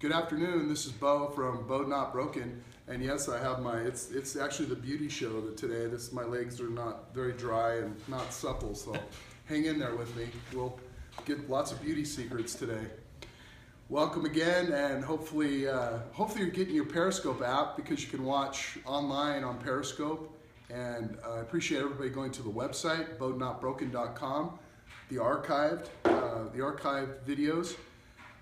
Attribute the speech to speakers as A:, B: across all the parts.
A: Good afternoon. This is Beau from BEAU'D Not Broken, and yes, I have my. It's actually the beauty show today. My legs are not very dry and not supple, so hang in there with me. We'll get lots of beauty secrets today. Welcome again, and hopefully you're getting your Periscope app because you can watch online on Periscope. And I appreciate everybody going to the website BEAU'DNotBroken.com, the archived videos.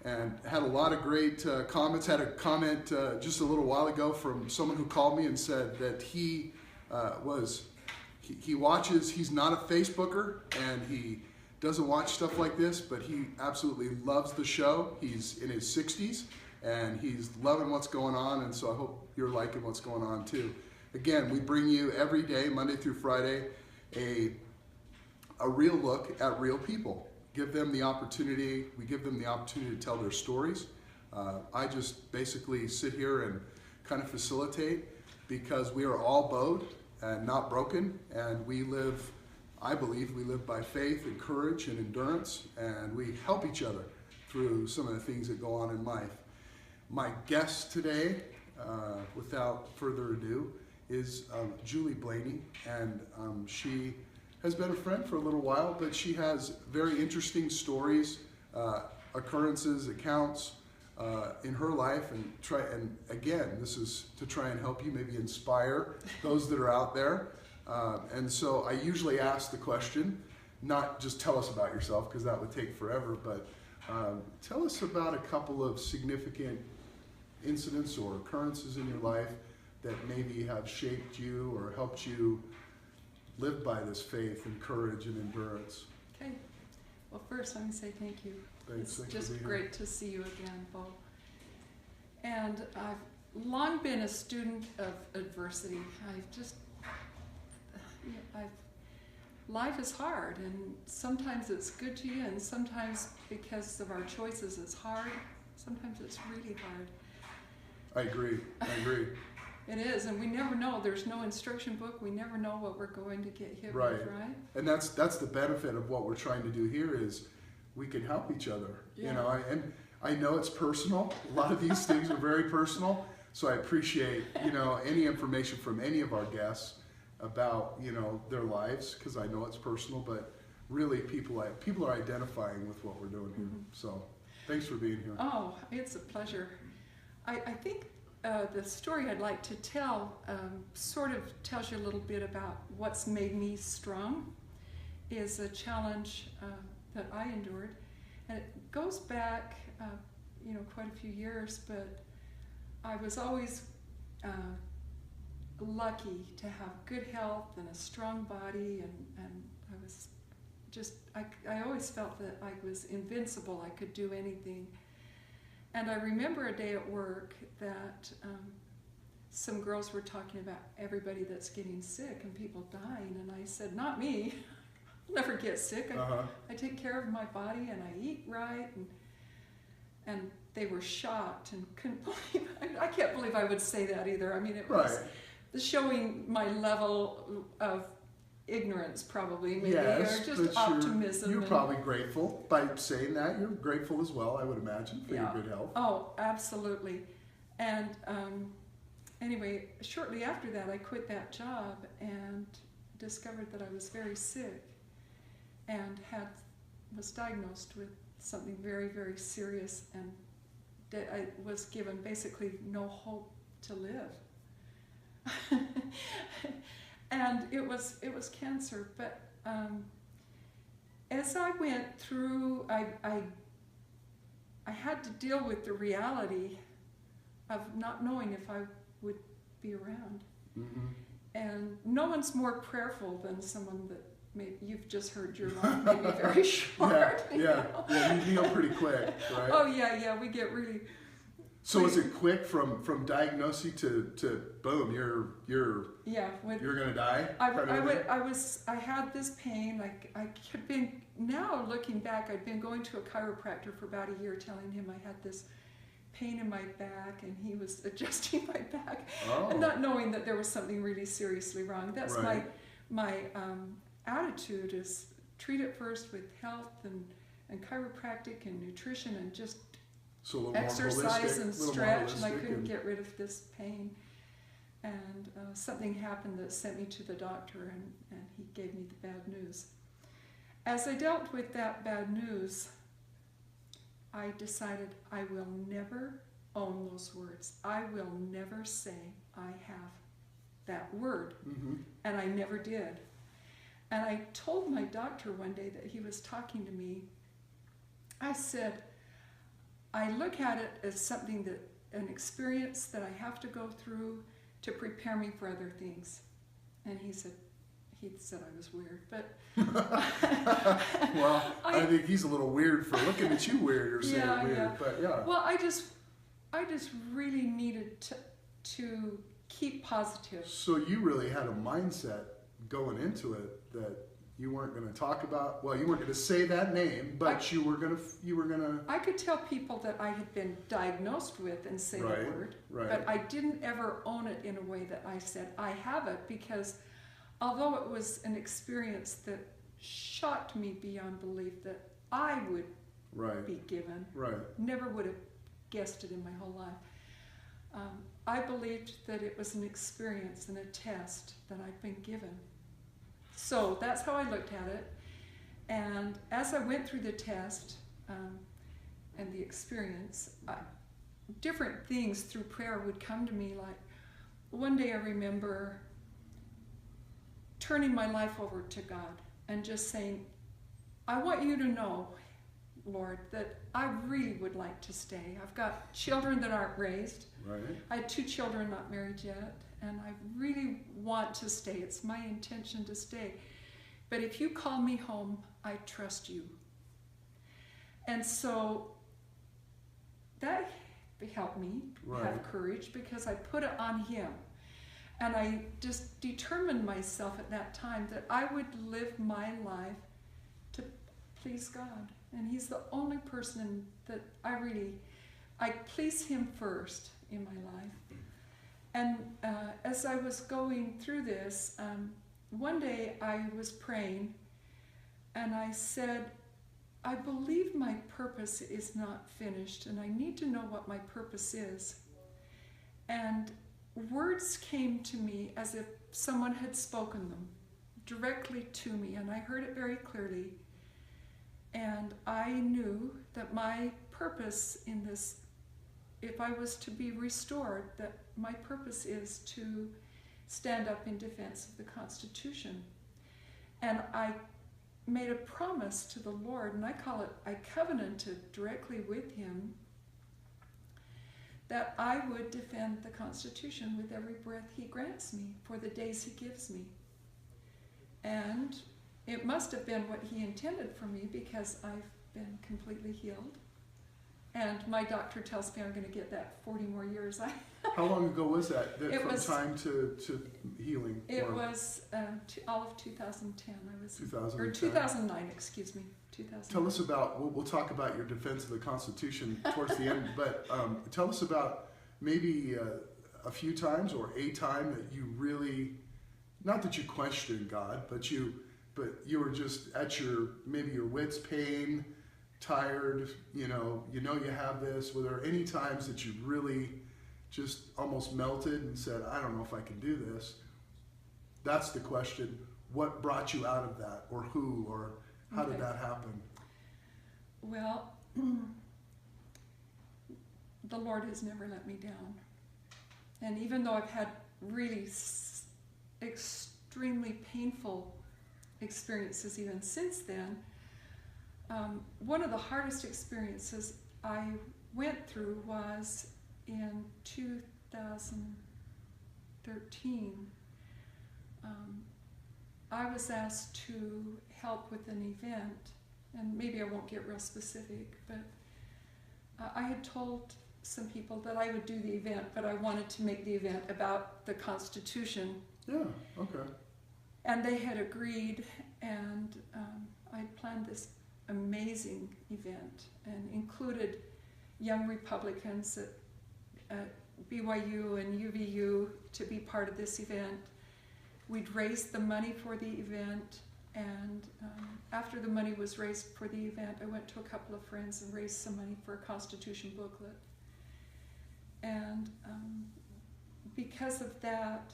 A: And had a lot of great comments. Had a comment just a little while ago from someone who called me and said that he watches. He's not a Facebooker and he doesn't watch stuff like this, but he absolutely loves the show. He's in his 60s and he's loving what's going on. And so I hope you're liking what's going on too. Again, we bring you every day, Monday through Friday, a real look at real people. We give them the opportunity to tell their stories. I just basically sit here and kind of facilitate because we are all BEAU'D and not broken, and I believe we live by faith and courage and endurance, and we help each other through some of the things that go on in life. My guest today, without further ado, is Julie Blaney, and she has been a friend for a little while, but she has very interesting stories, occurrences, accounts in her life, and again, this is to try and help you, maybe inspire those that are out there. And so I usually ask the question, not just tell us about yourself, because that would take forever, but tell us about a couple of significant incidents or occurrences in your life that maybe have shaped you or helped you live by this faith and courage and endurance.
B: Okay. Well, first, let me say thank you.
A: Thanks.
B: It's just great to see you again, Beau. And I've long been a student of adversity. Life is hard, and sometimes it's good to you, and sometimes because of our choices it's hard. Sometimes it's really hard.
A: I agree.
B: It is, and we never know. There's no instruction book. We never know what we're going to get hit with, right?
A: And that's the benefit of what we're trying to do here is we can help each other.
B: Yeah.
A: You know, and I know it's personal. A lot of these things are very personal, so I appreciate any information from any of our guests about their lives, because I know it's personal, but really people are identifying with what we're doing here. Mm-hmm. So thanks for being here.
B: Oh, it's a pleasure. I think the story I'd like to tell sort of tells you a little bit about what's made me strong. Is a challenge that I endured, and it goes back quite a few years, but I was always lucky to have good health and a strong body, and I was I always felt that I was invincible. I could do anything. And I remember a day at work that some girls were talking about everybody that's getting sick and people dying, and I said, not me. I'll never get sick. I take care of my body and I eat right, and they were shocked and couldn't believe I can't believe I would say that either. I mean, it was showing my level of ignorance, probably, maybe,
A: yes,
B: or just optimism.
A: You're probably grateful by saying that. You're grateful as well, I would imagine, for your good health.
B: Oh, absolutely. And anyway, shortly after that, I quit that job and discovered that I was very sick and was diagnosed with something very, very serious, and that I was given basically no hope to live. And it was cancer, but as I went through, I had to deal with the reality of not knowing if I would be around. Mm-hmm. And no one's more prayerful than someone that maybe you've just heard your life may be very short.
A: Yeah, you heal pretty quick, right?
B: Oh yeah, we get really.
A: So is it quick from diagnosis to boom? You're gonna die.
B: I had this pain. Like I had been. Now looking back, I'd been going to a chiropractor for about a year, telling him I had this pain in my back, and he was adjusting my back, and not knowing that there was something really seriously wrong. That's my attitude is treat it first with health and chiropractic and nutrition, and just
A: So a little
B: exercise and
A: little more
B: stretch, and I
A: holistic
B: couldn't get rid of this pain. And something happened that sent me to the doctor, and he gave me the bad news. As I dealt with that bad news, I decided I will never own those words. I will never say I have that word.
A: Mm-hmm.
B: And I never did. And I told my doctor one day that he was talking to me. I said, I look at it as something that, an experience that I have to go through to prepare me for other things. And he said I was weird, but
A: well, I think he's a little weird for looking at you weird or saying weird,
B: yeah.
A: but yeah.
B: Well, I just really needed to keep positive.
A: So you really had a mindset going into it that you weren't going to talk about. Well, you weren't going to say that name, but you were going to.
B: I could tell people that I had been diagnosed with and say the word, but I didn't ever own it in a way that I said I have it, because although it was an experience that shocked me beyond belief that I would be given, never would have guessed it in my whole life. I believed that it was an experience and a test that I'd been given. So that's how I looked at it. And as I went through the test and the experience, different things through prayer would come to me. Like one day I remember turning my life over to God and just saying, I want you to know, Lord, that I really would like to stay. I've got children that aren't raised. I had 2 children not married yet, and I really want to stay. It's my intention to stay. But if you call me home, I trust you. And so that helped me have courage, because I put it on him. And I just determined myself at that time that I would live my life to please God. And he's the only person that I please him first in my life. And as I was going through this, one day I was praying, and I said, I believe my purpose is not finished, and I need to know what my purpose is. And words came to me as if someone had spoken them directly to me, and I heard it very clearly. And I knew that my purpose in this, if I was to be restored, that my purpose is to stand up in defense of the Constitution. And I made a promise to the Lord, and I covenanted directly with him, that I would defend the Constitution with every breath he grants me for the days he gives me. And it must have been what he intended for me, because I've been completely healed. And my doctor tells me I'm going to get that 40 more years.
A: How long ago was that from time to healing?
B: It was all of 2010. I was
A: 2010?
B: Or 2009, excuse me. 2009.
A: Tell us about, we'll talk about your defense of the Constitution towards the end, but tell us about maybe a few times or a time that you really, not that you questioned God, but you were just at maybe your wit's pain, tired, you have this. Were there any times that you really just almost melted and said, I don't know if I can do this? That's the question. What brought you out of that, or who, or how did that happen?
B: Well, the Lord has never let me down. And even though I've had really extremely painful experiences even since then, one of the hardest experiences I went through was in 2013. I was asked to help with an event, and maybe I won't get real specific, but I had told some people that I would do the event, but I wanted to make the event about the Constitution.
A: Yeah, okay.
B: And they had agreed, and I planned this amazing event and included young Republicans at BYU and UVU to be part of this event. We'd raised the money for the event, And after the money was raised for the event, I went to a couple of friends and raised some money for a Constitution booklet. And because of that,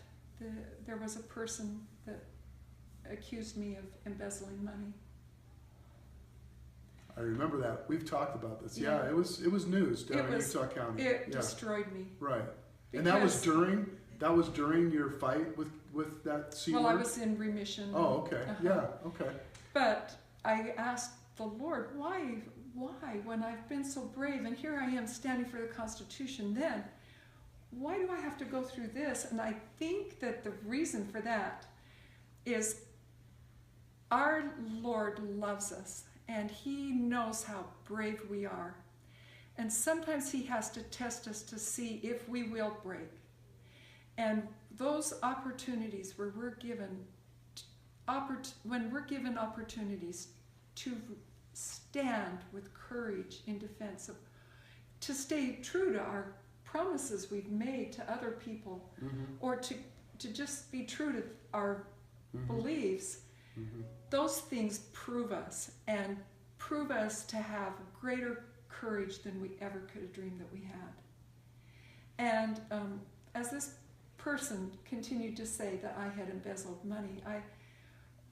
B: there was a person that accused me of embezzling money.
A: I remember that. We've talked about this.
B: Yeah.
A: Yeah, it was news down in Utah County.
B: It
A: Yeah.
B: destroyed me.
A: Right. And that was during your fight with that C
B: Well,
A: word?
B: I was in remission.
A: Oh, okay. Yeah, okay.
B: But I asked the Lord, why, when I've been so brave, and here I am standing for the Constitution then, why do I have to go through this? And I think that the reason for that is our Lord loves us, and He knows how brave we are. And sometimes He has to test us to see if we will break. And those opportunities where we're given, when we're given opportunities to stand with courage in defense of, to stay true to our promises we've made to other people, or to just be true to our beliefs, those things prove us, and prove us to have greater courage than we ever could have dreamed that we had. And as this person continued to say that I had embezzled money,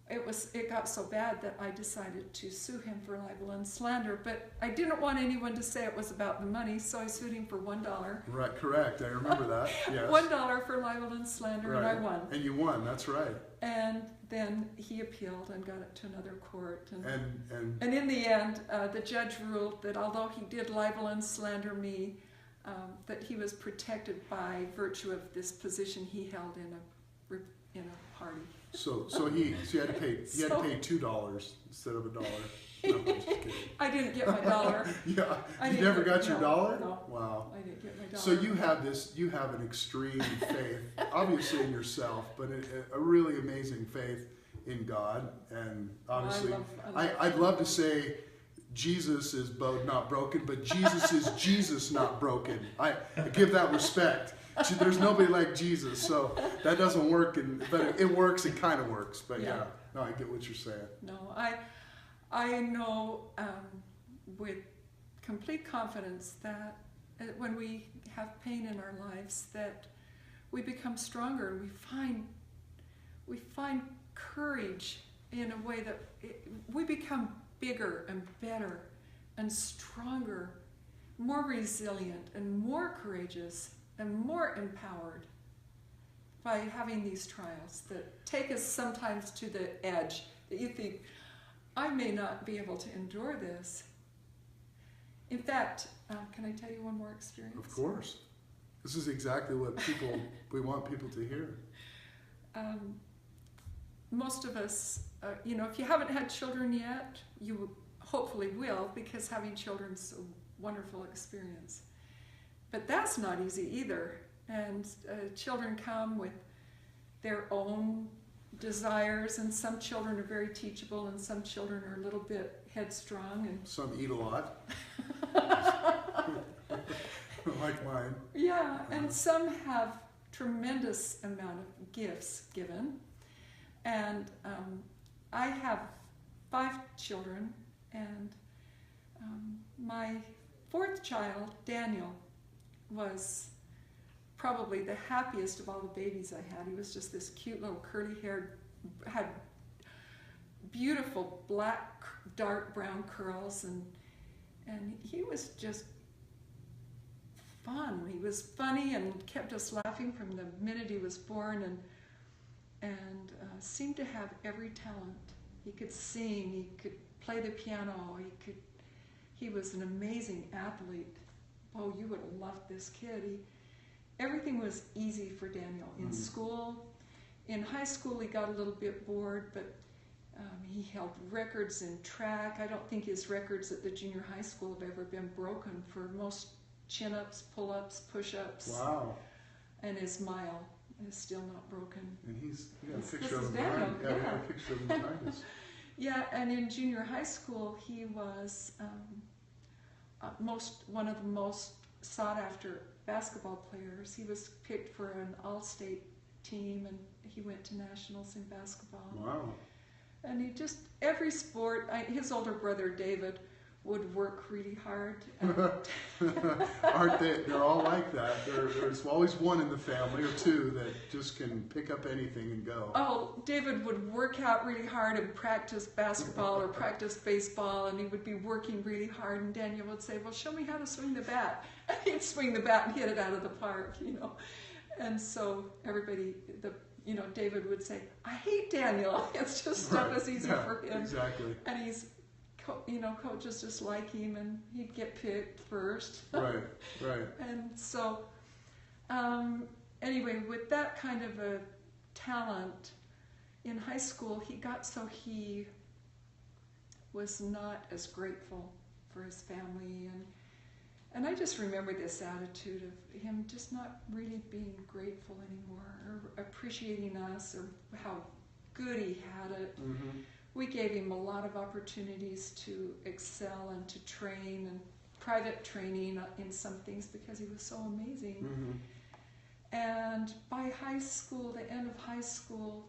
B: it got so bad that I decided to sue him for libel and slander, but I didn't want anyone to say it was about the money, so I sued him for $1.
A: Right, correct. I remember that. Yes.
B: $1 for libel and slander,
A: Right.
B: and I won.
A: And you won, that's right.
B: And then he appealed and got it to another court.
A: And
B: in the end, the judge ruled that although he did libel and slander me, that he was protected by virtue of this position he held in a party.
A: So you had to pay $2 instead of $1. No, I'm just kidding.
B: I didn't get my dollar.
A: Yeah, you never got your dollar?
B: No.
A: Wow.
B: I didn't get my dollar.
A: So you have an extreme faith, obviously in yourself, but a really amazing faith in God, and obviously, I'd love to say Jesus is BEAU'D, not broken, but Jesus is Jesus, not broken. I give that respect. There's nobody like Jesus, so that doesn't work, but it works. It kind of works, but yeah. No, I get what you're saying.
B: No, I know with complete confidence that when we have pain in our lives, that we become stronger. We find courage in a way that we become bigger and better and stronger, more resilient and more courageous and more empowered by having these trials that take us sometimes to the edge, that you think, I may not be able to endure this. In fact, can I tell you one more experience?
A: Of course. This is exactly what we want people to hear.
B: Most of us, if you haven't had children yet, you hopefully will, because having children's a wonderful experience. But that's not easy either. And children come with their own desires, and some children are very teachable, and some children are a little bit headstrong. And
A: some eat a lot. Like mine.
B: Yeah, and some have tremendous amount of gifts given. And I have 5 children, and my 4th child, Daniel, was probably the happiest of all the babies I had. He was just this cute little curly-haired, had beautiful black, dark brown curls, and he was just fun. He was funny and kept us laughing from the minute he was born, and seemed to have every talent. He could sing, he could play the piano, he was an amazing athlete. Oh, you would have loved this kid. Everything was easy for Daniel. In school, in high school he got a little bit bored, but he held records in track. I don't think his records at the junior high school have ever been broken for most chin-ups, pull-ups, push-ups.
A: Wow.
B: And his mile is still not broken.
A: And you got a
B: This
A: picture
B: is
A: of him
B: Daniel,
A: behind. Yeah, we got a picture of him behind us.
B: Yeah, and in junior high school he was one of the most sought-after basketball players. He was picked for an all-state team, and he went to nationals in basketball.
A: Wow.
B: And he just, every sport, his older brother David would work really hard.
A: Aren't they? They're all like that. There's always one in the family or two that just can pick up anything and go.
B: Oh, David would work out really hard and practice basketball or practice baseball, and he would be working really hard, and Daniel would say, well, show me how to swing the bat. And he'd swing the bat and hit it out of the park, you know. And so everybody, David would say, I hate Daniel. It's just stuff is easy for him.
A: Exactly.
B: And he's, coaches just like him, and he'd get picked first.
A: Right.
B: And so, anyway, with that kind of a talent in high school, he was not as grateful for his family, and I just remember this attitude of him just not really being grateful anymore, or appreciating us, or how good he had it.
A: Mm-hmm.
B: We gave him a lot of opportunities to excel and to train, and private training in some things, because he was so amazing.
A: Mm-hmm.
B: And by high school, the end of high school,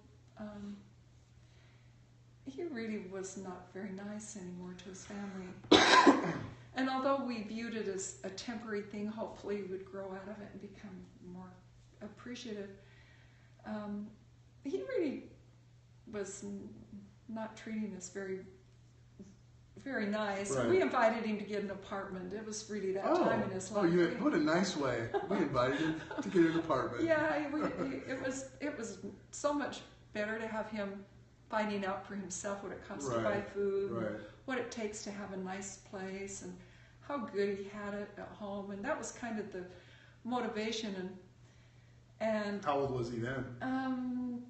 B: he really was not very nice anymore to his family. And although we viewed it as a temporary thing, hopefully he would grow out of it and become more appreciative, he really was not treating us very, very nice.
A: Right.
B: We invited him to get an apartment. It was really that time in his life.
A: What a nice way. We invited him to get an apartment.
B: Yeah, it was so much better to have him finding out for himself what it costs to buy food, what it takes to have a nice place, and how good he had it at home. And that was kind of the motivation. And
A: how old was he then?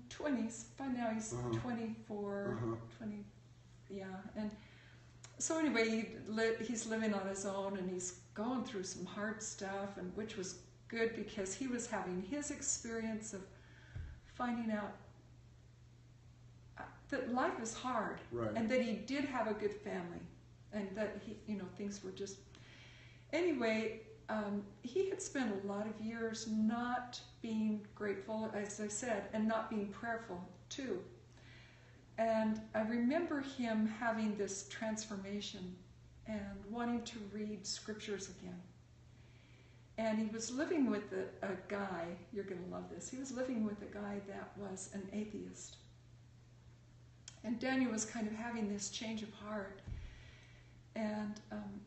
B: 20s. By now he's 24, 20. Yeah. And so anyway, he's living on his own, and he's going through some hard stuff, and which was good, because he was having his experience of finding out that life is hard, and that he did have a good family, and that things were just. Anyway, he had spent a lot of years not being grateful, as I said, and not being prayerful too. And I remember him having this transformation and wanting to read scriptures again. And he was living with a guy, you're going to love this, he was living with a guy that was an atheist. And Daniel was kind of having this change of heart. And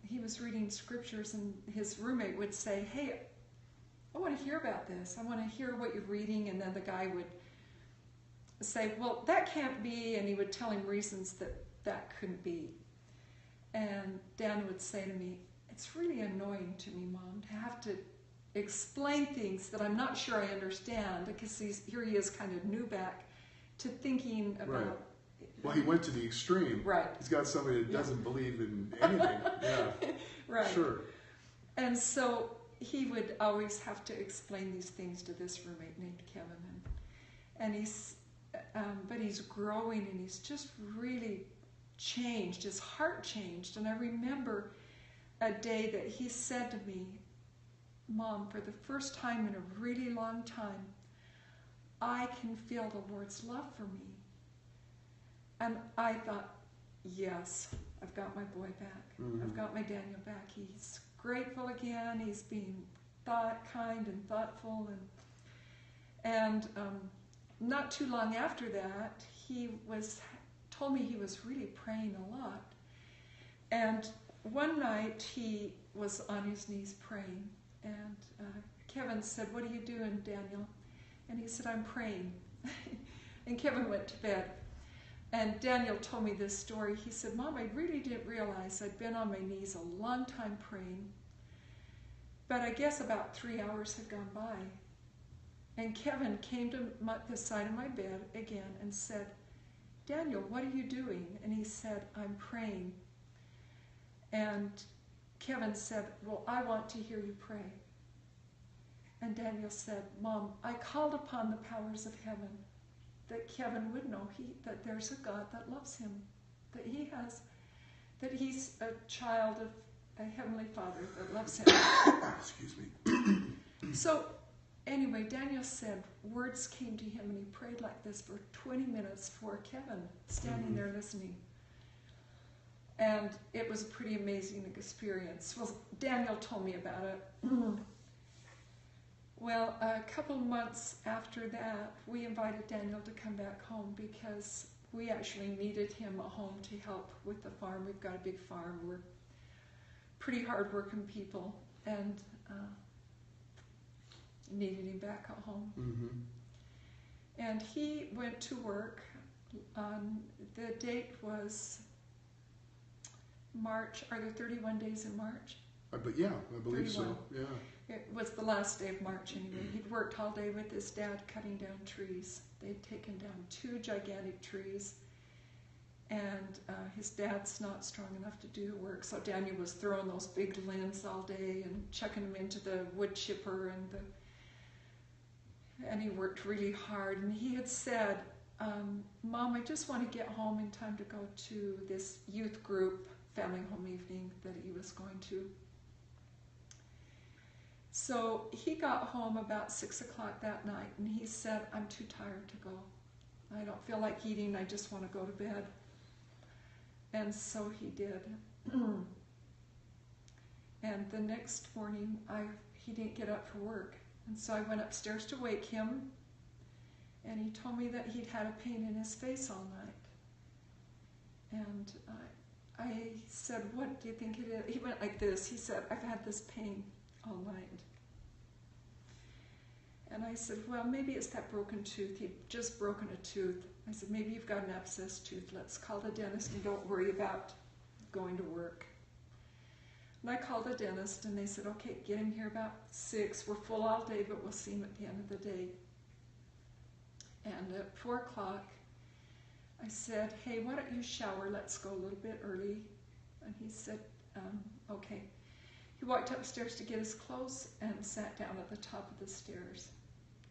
B: he was reading scriptures, and his roommate would say, hey, I want to hear about this. I want to hear what you're reading. And then the guy would say, well, that can't be. And he would tell him reasons that couldn't be. And Dan would say to me, it's really annoying to me, Mom, to have to explain things that I'm not sure I understand, because here he is kind of new back to thinking about.
A: Well, he went to the extreme.
B: Right.
A: He's got somebody that doesn't believe in anything. Yeah.
B: Right.
A: Sure.
B: And so he would always have to explain these things to this roommate named Kevin, but he's growing, and he's just really changed. His heart changed, and I remember a day that he said to me, Mom, for the first time in a really long time, I can feel the Lord's love for me. And I thought, yes, I've got my boy back.
A: Mm-hmm.
B: I've got my Daniel back. He's grateful again. He's being kind and thoughtful. And not too long after that, he told me he was really praying a lot. And one night he was on his knees praying. And Kevin said, what are you doing, Daniel? And he said, I'm praying. And Kevin went to bed. And Daniel told me this story. He said, Mom, I really didn't realize I'd been on my knees a long time praying. But I guess about 3 hours had gone by. And Kevin came to the side of my bed again and said, Daniel, what are you doing? And he said, I'm praying. And Kevin said, well, I want to hear you pray. And Daniel said, Mom, I called upon the powers of heaven, that Kevin would know that there's a God that loves him, that he's a child of a heavenly Father that loves him.
A: Excuse me.
B: So anyway, Daniel said words came to him and he prayed like this for 20 minutes for Kevin, standing there listening. And it was a pretty amazing experience. Well, Daniel told me about it. Well, a couple months after that, we invited Daniel to come back home because we actually needed him a home to help with the farm. We've got a big farm. We're pretty hard-working people, and needed him back at home.
A: Mm-hmm.
B: And he went to work. The date was March. Are there 31 days in March?
A: But yeah, I believe
B: 31.
A: so. Yeah.
B: It was the last day of March anyway. He'd worked all day with his dad cutting down trees. They'd taken down 2 gigantic trees, and his dad's not strong enough to do the work, so Daniel was throwing those big limbs all day and chucking them into the wood chipper, and he worked really hard. And he had said, Mom, I just want to get home in time to go to this youth group family home evening that he was going to. So he got home about 6 o'clock that night, and he said, I'm too tired to go. I don't feel like eating, I just want to go to bed. And so he did. And the next morning, he didn't get up for work. And so I went upstairs to wake him, and he told me that he'd had a pain in his face all night. And I said, what do you think it is? He went like this. He said, I've had this pain all night. And I said, well, maybe it's that broken tooth. He'd just broken a tooth. I said, maybe you've got an abscess tooth. Let's call the dentist and don't worry about going to work. And I called the dentist and they said, okay, get him here about 6. We're full all day, but we'll see him at the end of the day. And at 4 o'clock, I said, hey, why don't you shower? Let's go a little bit early. And he said, okay. He walked upstairs to get his clothes and sat down at the top of the stairs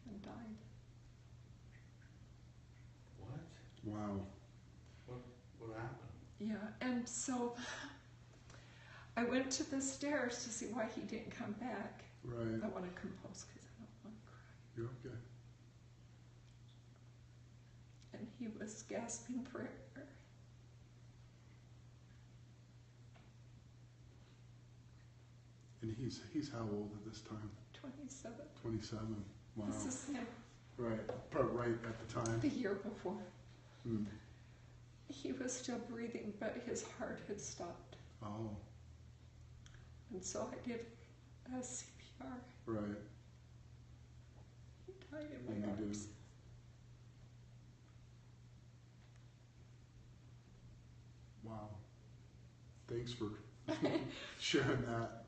B: and died.
C: What?
A: Wow.
C: What happened?
B: Yeah, and so I went to the stairs to see why he didn't come back.
A: Right.
B: I want to compose because I don't want to cry.
A: You're okay.
B: And he was gasping for air.
A: And he's how old at this time?
B: 27.
A: 27. Wow.
B: This is him
A: Right. Right at the time.
B: the year before.
A: Hmm.
B: He was still breathing, but his heart had stopped.
A: Oh.
B: And so I did CPR.
A: Right.
B: He died in
A: And
B: my
A: you
B: arms.
A: did. Wow. Thanks for sharing that.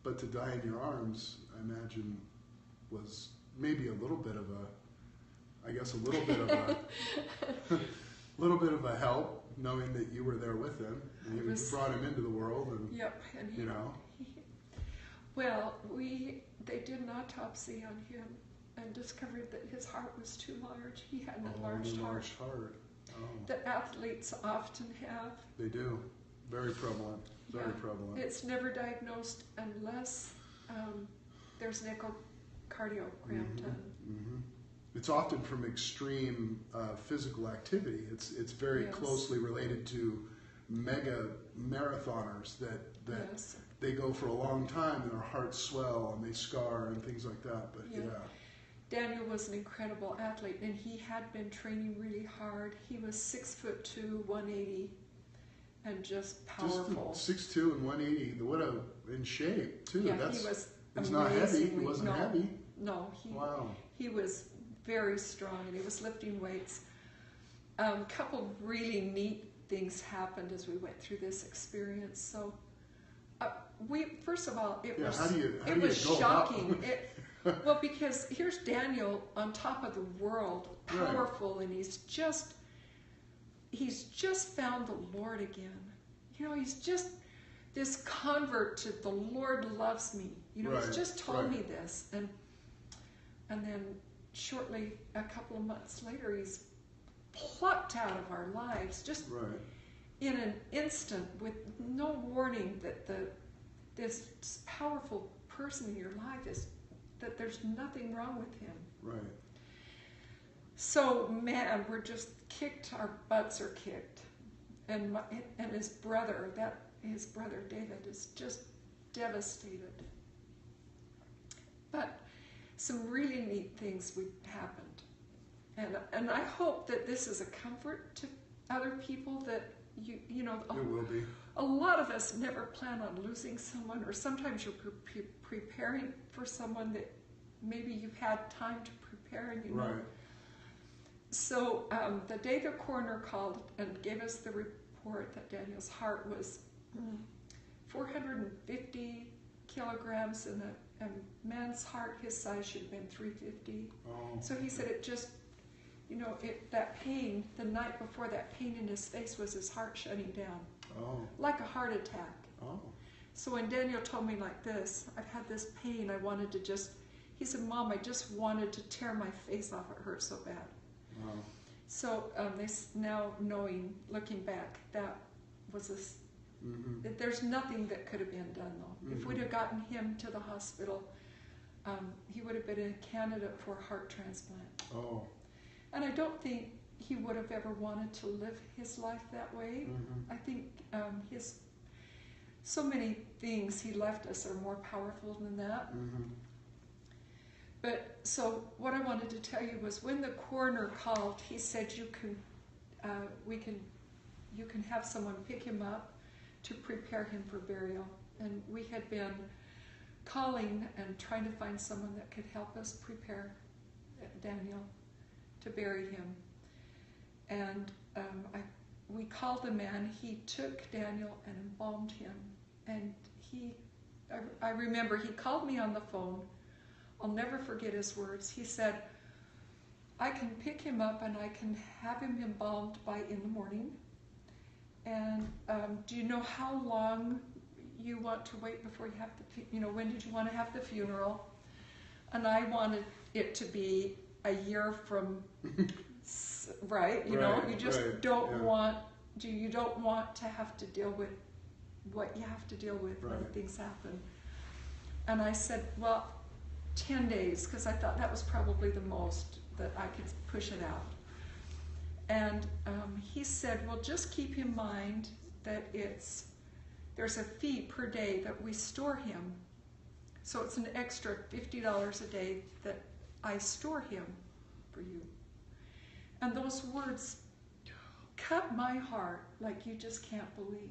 A: But to die in your arms, I imagine, was maybe a little bit of a, I guess a little bit of a, little bit of a help, knowing that you were there with him, and you brought him into the world, and
B: Yep, and he,
A: you know.
B: well, they did an autopsy on him and discovered that his heart was too large. He had an enlarged heart
A: heart. Oh,
B: that athletes often have.
A: they do. Very prevalent. Very
B: Yeah.
A: prevalent.
B: It's never diagnosed unless there's an echocardiogram done.
A: Mm-hmm. It's often from extreme physical activity. It's very
B: Yes.
A: closely related to mega marathoners that
B: Yes.
A: they go for a long time and their hearts swell and they scar and things like that. But
B: Yeah.
A: yeah.
B: Daniel was an incredible athlete, and he had been training really hard. He was 6'2", 180, and just powerful.
A: Just 6'2" and 180. What a in shape too.
B: Yeah,
A: That's
B: he was
A: it's not heavy. He
B: amazingly-
A: wasn't
B: no,
A: heavy.
B: No,
A: Wow.
B: he was very strong, and he was lifting weights. A couple really neat things happened as we went through this experience. So, first of all, it
A: Yeah.
B: was
A: How do you go
B: shocking.
A: Up?
B: Well, because here's Daniel on top of the world,
A: Right.
B: powerful, and he's just found the Lord again. You know, he's just this convert to the Lord loves me. You know,
A: Right,
B: he's just told
A: right.
B: me this, and then shortly, a couple of months later, he's plucked out of our lives just
A: Right.
B: in an instant with no warning that this powerful person in your life is that there's nothing wrong with him.
A: Right.
B: So, man, we're just kicked, our butts are kicked. And his brother David is just devastated. But some really neat things happened. And I hope that this is a comfort to other people, that you know,
A: It will be.
B: a lot of us never plan on losing someone, or sometimes you're preparing for someone that maybe you've had time to prepare and you know.
A: Right.
B: So the day the coroner called and gave us the report that Daniel's heart was 450 kilograms, and a man's heart his size should have been 350.
A: Oh.
B: So he said it just, you know, that pain, the night before, that pain in his face was his heart shutting down, like a heart attack.
A: Oh.
B: So when Daniel told me like this, I've had this pain, I wanted to just, he said, Mom, I just wanted to tear my face off, it hurt so bad.
A: Wow.
B: So now knowing, looking back, that was there's nothing that could have been done though. If we'd have gotten him to the hospital, he would have been a candidate for heart transplant.
A: Oh.
B: And I don't think he would have ever wanted to live his life that way. I think so many things he left us are more powerful than that. But so what I wanted to tell you was, when the coroner called, he said you can have someone pick him up to prepare him for burial. And we had been calling and trying to find someone that could help us prepare Daniel to bury him. And we called the man. He took Daniel and embalmed him. And I remember he called me on the phone. I'll never forget his words. He said, I can pick him up and I can have him embalmed by in the morning. And do you know how long you want to wait before you have when did you want to have the funeral? And I wanted it to be a year from, right? You know, you just don't want, you don't want to have to deal with what you have to deal with when things happen. And I said, well, 10 days, because I thought that was probably the most that I could push it out. And he said, well, just keep in mind that there's a fee per day that we store him. So it's an extra $50 a day that I store him for you. And those words cut my heart like you just can't believe.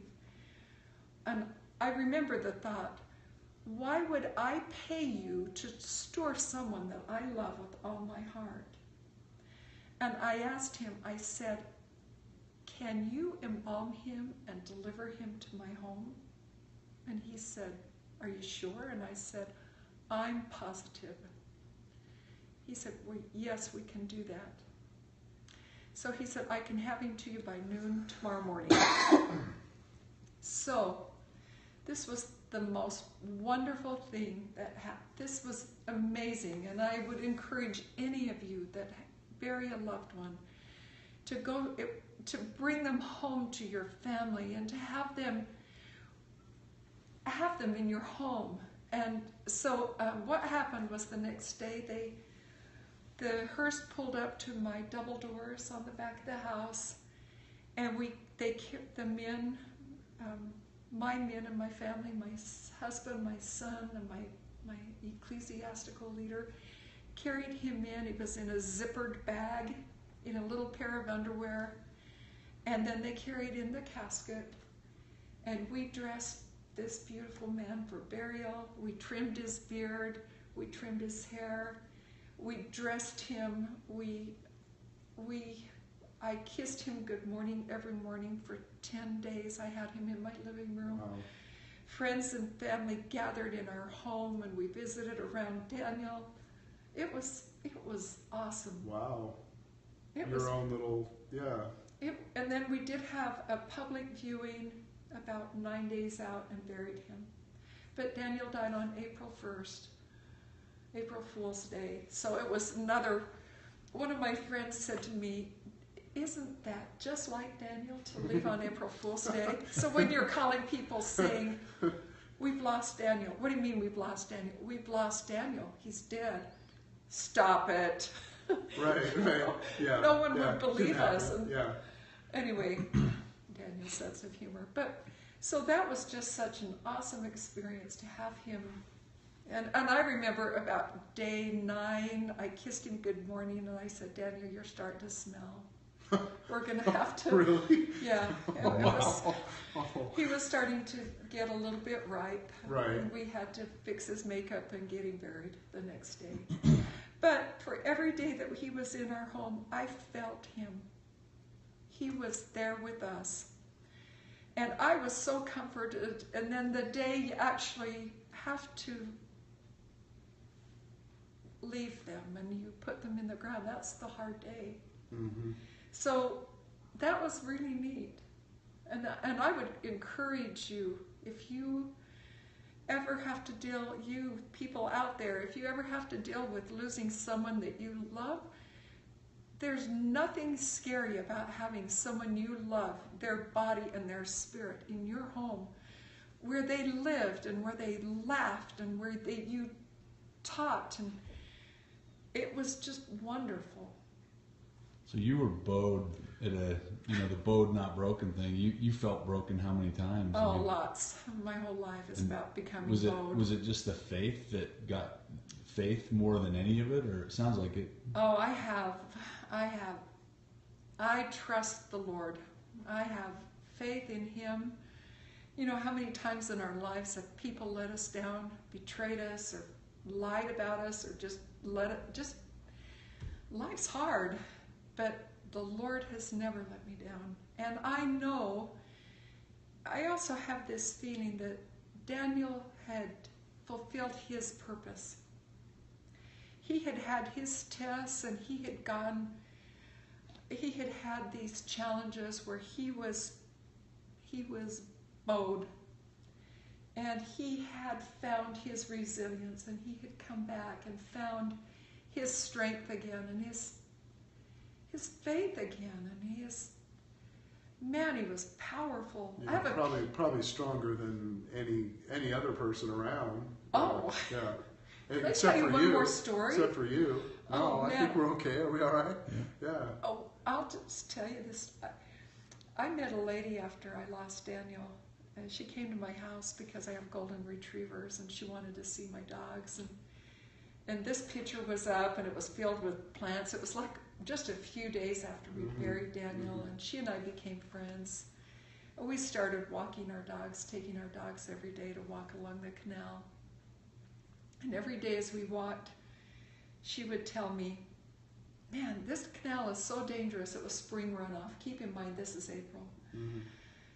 B: And I remember the thought, why would I pay you to store someone that I love with all my heart? And I asked him, I said, can you embalm him and deliver him to my home? And he said, are you sure? And I said, I'm positive. He said, well, yes, we can do that. So he said, I can have him to you by noon tomorrow morning. So this was the most wonderful thing that happened. This was amazing, and I would encourage any of you that bury a loved one to go, to bring them home to your family and to have them in your home. And so what happened was, the next day the hearse pulled up to my double doors on the back of the house, and they kept the men, my men and my family, my husband, my son, and my ecclesiastical leader, carried him in. He was in a zippered bag, in a little pair of underwear, and then they carried in the casket, and we dressed this beautiful man for burial. We trimmed his beard, we trimmed his hair, we dressed him, I kissed him good morning every morning for 10 days. I had him in my living room.
A: Wow.
B: Friends and family gathered in our home, and we visited around Daniel. It was awesome.
A: Wow.
B: Your
A: own little, yeah.
B: And then we did have a public viewing about 9 days out and buried him. But Daniel died on April 1st, April Fool's Day. So it was one of my friends said to me, isn't that just like Daniel to leave on April Fool's Day? So when you're calling people saying, We've lost Daniel. What do you mean we've lost Daniel? We've lost Daniel. He's dead. Stop it.
A: Right. Yeah.
B: No one
A: yeah.
B: would believe us. And
A: Yeah.
B: anyway, Daniel's sense of humor. But so that was just such an awesome experience to have him. And I remember about day 9, I kissed him good morning, and I said, Daniel, you're starting to smell. We're going to have to.
A: Really?
B: Yeah. And
A: Wow.
B: he was starting to get a little bit ripe.
A: Right.
B: And we had to fix his makeup and get him buried the next day. But for every day that he was in our home, I felt him. He was there with us. And I was so comforted. And then the day you actually have to leave them and you put them in the ground, that's the hard day.
A: Mm-hmm.
B: So that was really neat. And I would encourage you, if you ever have to deal, you people out there, if you ever have to deal with losing someone that you love, there's nothing scary about having someone you love, their body and their spirit, in your home, where they lived and where they laughed and where you talked, and it was just wonderful.
D: So you were BEAU'D at the BEAU'D not broken thing. You felt broken how many times?
B: Oh, lots. My whole life is about becoming BEAU'D.
D: Was it just the faith that got faith more than any of it, or it sounds like it?
B: Oh, I have. I trust the Lord. I have faith in Him. You know, how many times in our lives have people let us down, betrayed us, or lied about us, or just life's hard, but the Lord has never let me down. And I also have this feeling that Daniel had fulfilled his purpose. He had had his tests, and he had had these challenges where he was bowed, and he had found his resilience, and he had come back and found his strength again, and his faith again, and he was powerful.
A: Yeah, probably stronger than any other person around.
B: Oh.
A: Yeah.
B: Can I
A: Except
B: tell you
A: for
B: one
A: you.
B: more story?
A: Except for you. No,
B: Oh,
A: I
B: man.
A: think we're okay. Are we all right? Yeah.
B: Oh, I'll just tell you this. I met a lady after I lost Daniel, and she came to my house because I have golden retrievers, and she wanted to see my dogs. And this picture was up, and it was filled with plants. It was like just a few days after we buried Daniel, and she and I became friends. We started walking our dogs, taking our dogs every day to walk along the canal. And every day as we walked, she would tell me, man, this canal is so dangerous. It was spring runoff. Keep in mind, this is April.
A: Mm-hmm.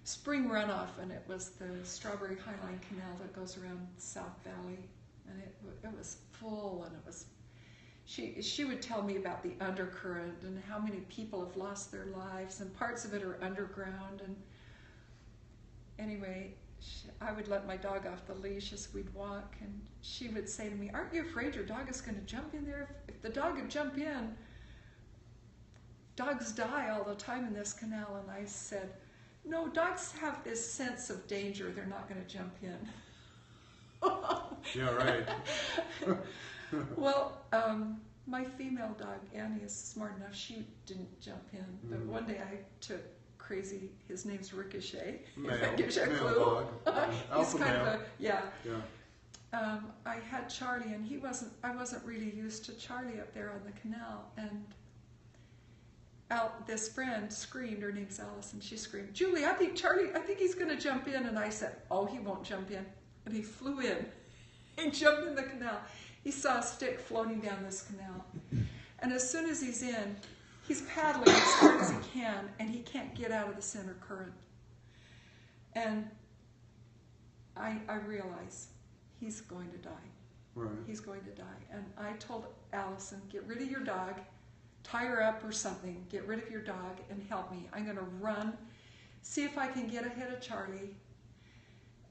B: Spring runoff, and it was the Strawberry Highline Canal that goes around South Valley. And it was full, and it was... She would tell me about the undercurrent and how many people have lost their lives, and parts of it are underground. And anyway, I would let my dog off the leash as we'd walk, and she would say to me, aren't you afraid your dog is going to jump in there? If the dog would jump in, dogs die all the time in this canal. And I said, no, dogs have this sense of danger. They're not going to jump in.
A: Yeah, right.
B: Well, my female dog, Annie, is smart enough. She didn't jump in. But one day I took Crazy, his name's Ricochet. If that gives you a clue.
A: Dog.
B: He's
A: Alpha
B: kind
A: male.
B: of a, yeah.
A: Yeah.
B: I had Charlie, and I wasn't really used to Charlie up there on the canal. And this friend screamed, her name's Alice, and she screamed, Julie, I think he's going to jump in. And I said, oh, he won't jump in. And he flew in. He jumped in the canal. He saw a stick floating down this canal. And as soon as he's in, he's paddling as hard as he can, and he can't get out of the center current. And I realize he's going to die.
A: Right.
B: He's going to die. And I told Allison, get rid of your dog, tie her up or something, get rid of your dog and help me. I'm going to run, see if I can get ahead of Charlie,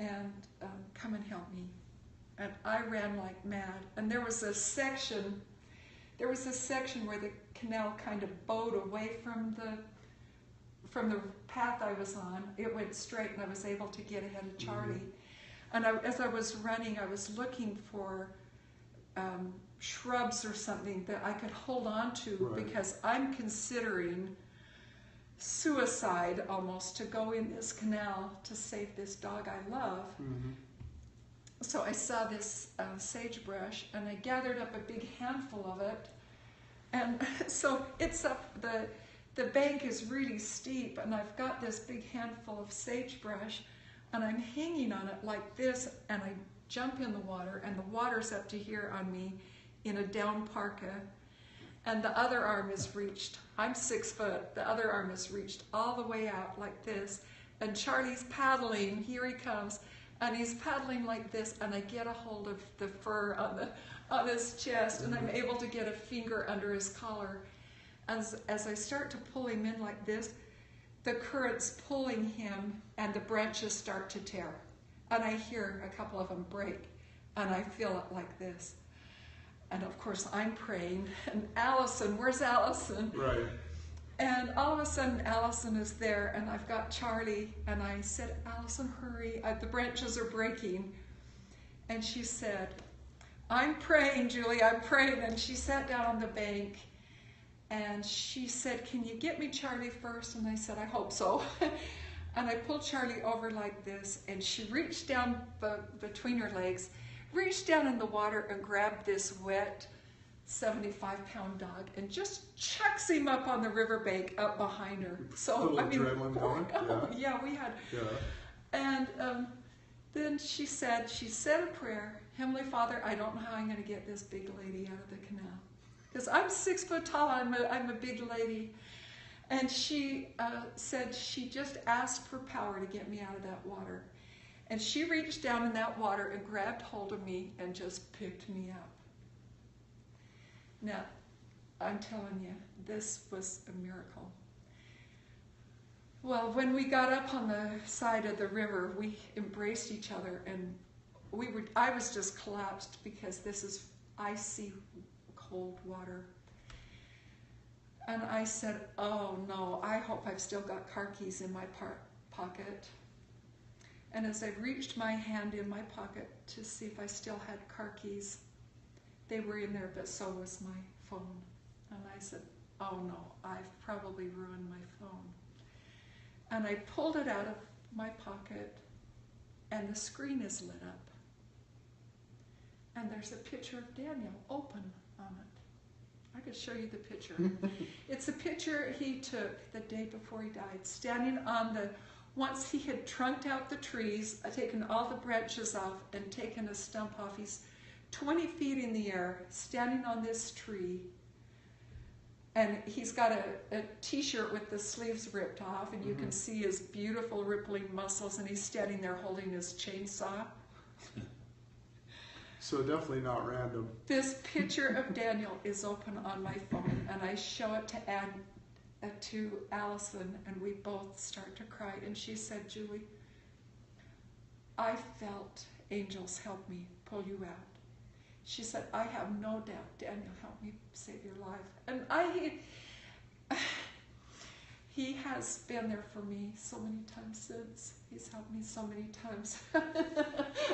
B: and come and help me. And I ran like mad. And there was a section where the canal kind of bowed away from the path I was on. It went straight, and I was able to get ahead of Charlie. And as I was running, I was looking for shrubs or something that I could hold on to,
A: Right.
B: because I'm considering suicide almost to go in this canal to save this dog I love.
A: Mm-hmm.
B: So I saw this sagebrush, and I gathered up a big handful of it. And so it's up, the bank is really steep, and I've got this big handful of sagebrush, and I'm hanging on it like this, and I jump in the water, and the water's up to here on me in a down parka, and the other arm is reached. I'm 6 foot, the other arm is reached all the way out like this, and Charlie's paddling, here he comes, and he's paddling like this, and I get a hold of the fur on his chest, and I'm able to get a finger under his collar. As I start to pull him in like this, the current's pulling him, and the branches start to tear. And I hear a couple of them break, and I feel it like this. And of course I'm praying, and Allison, where's Allison?
A: Right.
B: And all of a sudden Allison is there, and I've got Charlie, and I said, Allison, hurry, the branches are breaking. And she said, I'm praying, Julie, I'm praying. And she sat down on the bank, and she said, can you get me Charlie first? And I said, I hope so. And I pulled Charlie over like this, and she reached down between her legs, reached down in the water and grabbed this wet 75-pound dog and just chucks him up on the riverbank up behind her. So,
A: A little adrenaline going,
B: yeah, we had.
A: Yeah.
B: And then she said a prayer. Heavenly Father, I don't know how I'm going to get this big lady out of the canal, because I'm 6 foot tall. I'm a big lady. And she said she just asked for power to get me out of that water. And she reached down in that water and grabbed hold of me and just picked me up. Now, I'm telling you, this was a miracle. Well, when we got up on the side of the river, we embraced each other, and I was just collapsed, because this is icy cold water. And I said, oh no, I hope I've still got car keys in my pocket. And as I reached my hand in my pocket to see if I still had car keys, they were in there, but so was my phone. And I said, oh no, I've probably ruined my phone. And I pulled it out of my pocket, and the screen is lit up. And there's a picture of Daniel open on it. I could show you the picture. It's a picture he took the day before he died, standing on once he had trunked out the trees, taken all the branches off, and taken a stump off. He's 20 feet in the air, standing on this tree. And he's got a t-shirt with the sleeves ripped off, and you can see his beautiful rippling muscles, and he's standing there holding his chainsaw.
A: So definitely not random.
B: This picture of Daniel is open on my phone, and I show it to Allison, and we both start to cry. And she said, Julie, I felt angels help me pull you out. She said, I have no doubt Daniel helped me save your life. And he has been there for me so many times since. He's helped me so many times.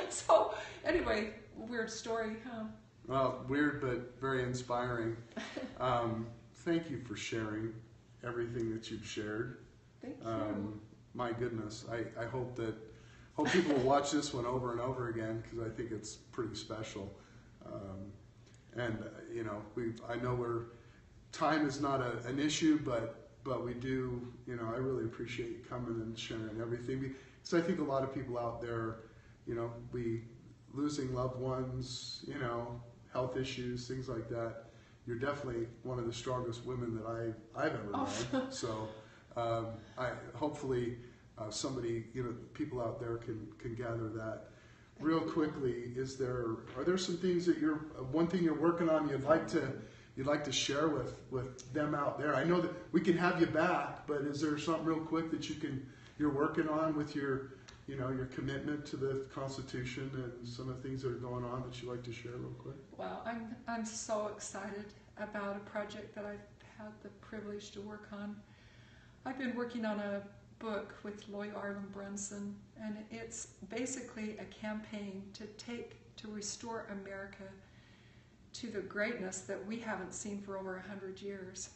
B: So anyway, weird story, huh?
A: Well, weird, but very inspiring. Thank you for sharing everything that you've shared.
B: Thank you.
A: My goodness, I hope people will watch this one over and over again, because I think it's pretty special. And you know, I know time is not an issue, but we do. You know, I really appreciate you coming and sharing everything. Because I think a lot of people out there, you know, losing loved ones, you know, health issues, things like that. You're definitely one of the strongest women that I've ever known. So hopefully somebody, you know, people out there can gather that. Real quickly, are there some things that one thing you're working on you'd like to share with them out there? I know that we can have you back, but is there something real quick that you're working on with your commitment to the Constitution and some of the things that are going on that you'd like to share real quick?
B: Well, I'm so excited about a project that I've had the privilege to work on. I've been working on a book with Lloyd Arlen Brunson, and it's basically a campaign to restore America to the greatness that we haven't seen for over 100 years.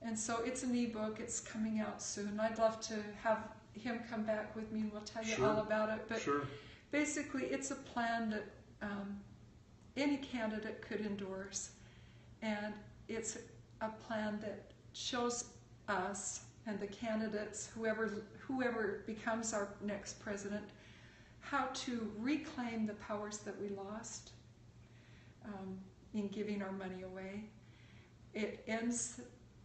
B: And so it's an ebook. It's coming out soon. I'd love to have him come back with me. We'll tell you
A: Sure.
B: all about it. But
A: Sure.
B: basically, it's a plan that any candidate could endorse, and it's a plan that shows us and the candidates, whoever becomes our next president, how to reclaim the powers that we lost in giving our money away. It ends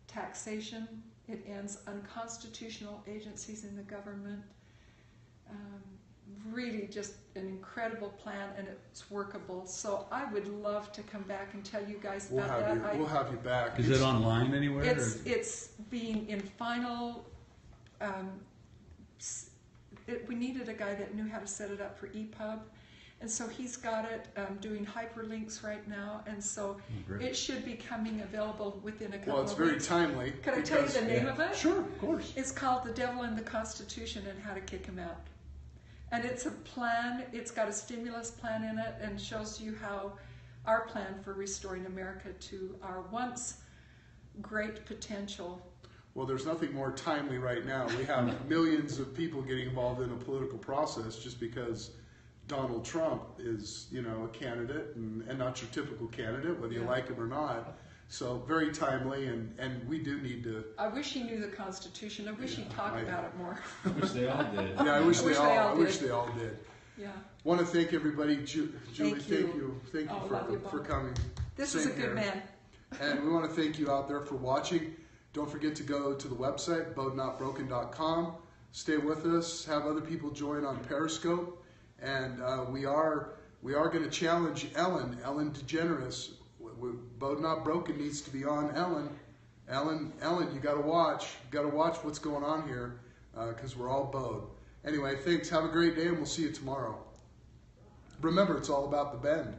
B: taxation. It ends unconstitutional agencies in the government. Really just an incredible plan, and it's workable. So I would love to come back and tell you guys
A: We'll
B: about
A: have
B: that.
A: you. We'll have you back.
D: Is it online anywhere?
B: It's being in final. We needed a guy that knew how to set it up for EPUB, and so he's got it doing hyperlinks right now, and so
D: great.
B: it should be coming available within a couple
A: Well, it's
B: of
A: very
B: weeks.
A: timely.
B: Can I tell you
A: because-
B: the name of it?
A: Sure, of course.
B: It's called The Devil and the Constitution and How to Kick Him Out. And it's a plan, it's got a stimulus plan in it, and shows you how our plan for restoring America to our once great potential.
A: Well, there's nothing more timely right now. We have millions of people getting involved in a political process just because Donald Trump is, a candidate and not your typical candidate, whether you
B: Yeah.
A: like him or not. So very timely, and we do need to.
B: I wish he knew the Constitution. I wish he'd talk about it more.
D: I wish they all did.
A: Yeah, I wish they all
B: did.
A: did.
B: Yeah.
A: Want to thank everybody, Julie.
B: Thank you.
A: Thank you
B: Oh, love you
A: for
B: both.
A: coming.
B: This
A: Same
B: is a good
A: here.
B: man.
A: And we want to thank you out there for watching. Don't forget to go to the website, BEAU'D.com. Stay with us. Have other people join on Periscope. And we are going to challenge Ellen DeGeneres. BEAU'D Not Broken needs to be on Ellen. Ellen, you got to watch. You got to watch what's going on here because we're all BEAU'D. Anyway, thanks. Have a great day, and we'll see you tomorrow. Remember, it's all about the bend.